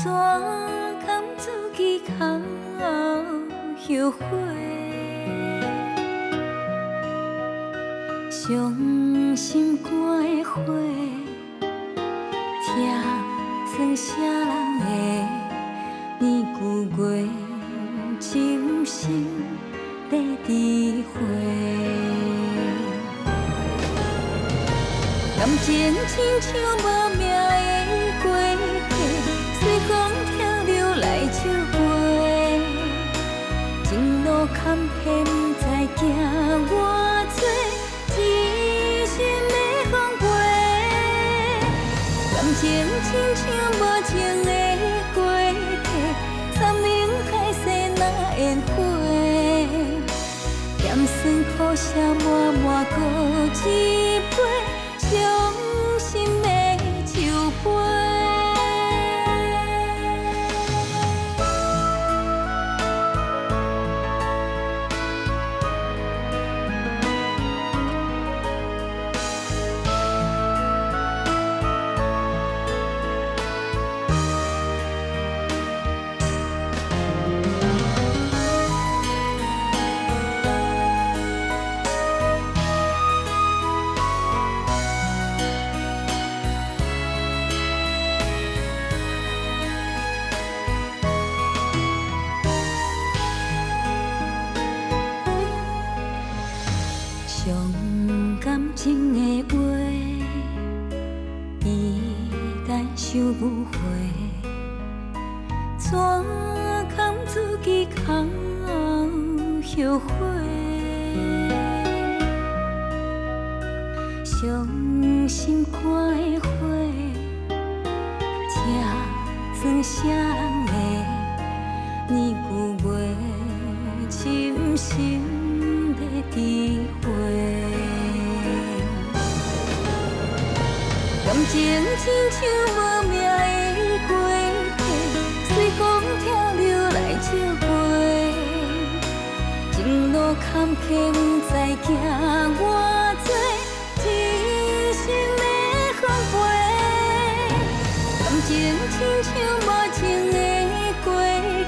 怎甘自己哭后悔？伤心肝的火，听算啥人的年久月，深深在智慧。感情亲像无命的过客，随风飘流来笑飞。情路坎坷，不知行偌多，一心要奉陪。感情亲像无情的过客，山盟海誓哪缘回？咸酸苦涩满满搁一杯。伤心的酒杯。伤感情的话，伊但想误会，怎甘自己哭后悔？伤心肝的火，听算啥人的年久月，深深在智慧。感情亲像无命的过客，随风飘流来笑飞。情路坎坷，不知行偌多，一心要奉陪。感情亲像无情的过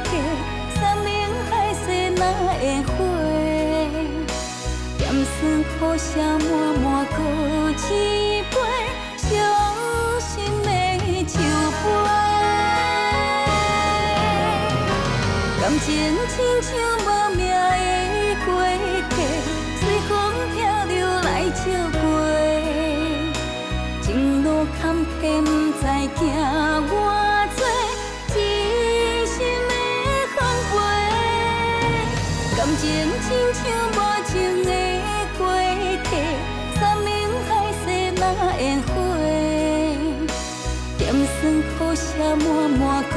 客，山盟海誓哪会回？咸酸苦涩满满搁一杯。伤心的酒杯，感情亲像无命的过客，随风飘流来笑飞。情路坎坷，不知行偌多，一心要奉陪。感情亲像无情的过客，山盟海誓哪缘回？咸酸苦涩满满搁